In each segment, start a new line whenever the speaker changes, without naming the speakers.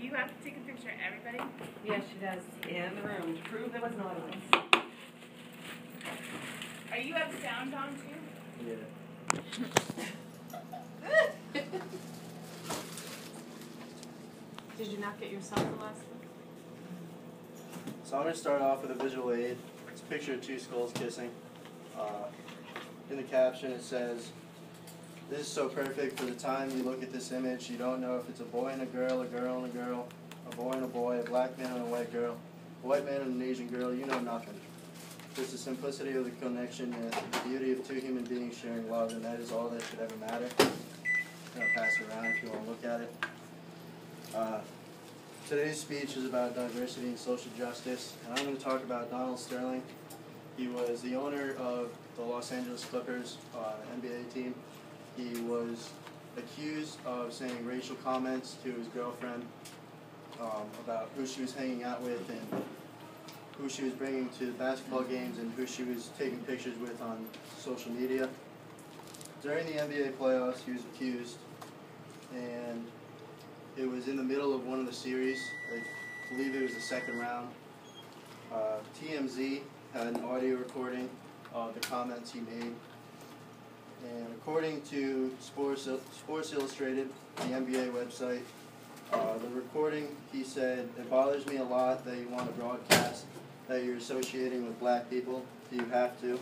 you have to take a picture of everybody?
Yes, she does. In the room to prove there was no evidence.
Are you have sound on too?
Yeah.
Did you not get yourself the last one?
So I'm going to start off with a visual aid. It's a picture of two skulls kissing. In the caption it says, "This is so perfect. For the time you look at this image, you don't know if it's a boy and a girl and a girl, a boy and a boy, a black man and a white girl, a white man and an Asian girl. You know nothing. It's the simplicity of the connection and the beauty of two human beings sharing love, and that is all that should ever matter." I'm going to pass it around if you want to look at it. Today's speech is about diversity and social justice, and I'm going to talk about Donald Sterling. He was the owner of the Los Angeles Clippers NBA team. He was accused of saying racial comments to his girlfriend about who she was hanging out with and who she was bringing to basketball games and who she was taking pictures with on social media. During the NBA playoffs, he was accused, and it was in the middle of one of the series. I believe it was the second round. TMZ had an audio recording of the comments he made. And according to Sports Illustrated, the NBA website, the recording, he said, "It bothers me a lot that you want to broadcast that you're associating with black people. Do you have to?"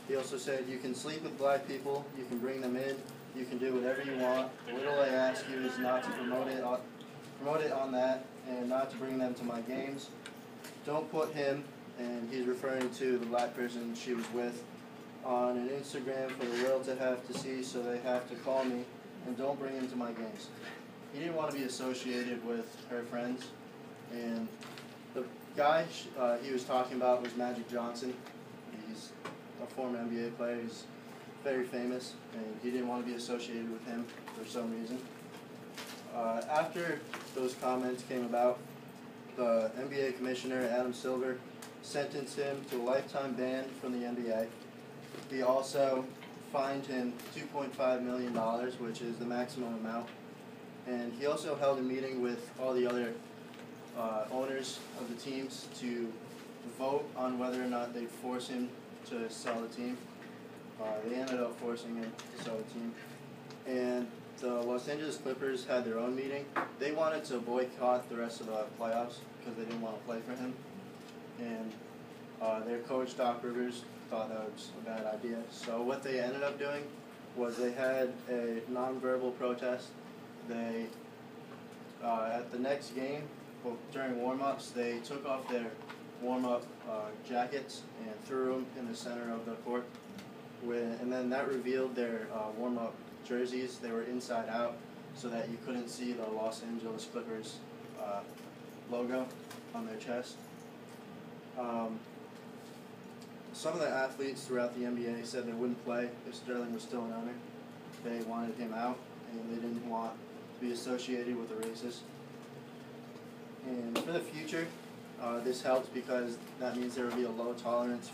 He also said, "You can sleep with black people, you can bring them in, you can do whatever you want. The little I ask you is not to promote it on that and not to bring them to my games. Don't put him," and he's referring to the black person she was with, "on an Instagram for the world to have to see, so they have to call me, and don't bring him to my games." He didn't want to be associated with her friends, and the guy he was talking about was Magic Johnson. He's a former NBA player. He's very famous, and he didn't want to be associated with him for some reason. After those comments came about, the NBA commissioner, Adam Silver, sentenced him to a lifetime ban from the NBA. He also fined him $2.5 million, which is the maximum amount. And he also held a meeting with all the other owners of the teams to vote on whether or not they'd force him to sell the team. They ended up forcing him to sell the team. And the Los Angeles Clippers had their own meeting. They wanted to boycott the rest of the playoffs because they didn't want to play for him. And their coach, Doc Rivers, thought that was a bad idea. So what they ended up doing was they had a nonverbal protest. They, at the next game, during warm-ups, they took off their warm-up jackets and threw them in the center of the court. And then that revealed their warm-up jerseys. They were inside out so that you couldn't see the Los Angeles Clippers logo on their chest. Some of the athletes throughout the NBA said they wouldn't play if Sterling was still an owner. They wanted him out, and they didn't want to be associated with a racist. And for the future, this helps because that means there will be a low tolerance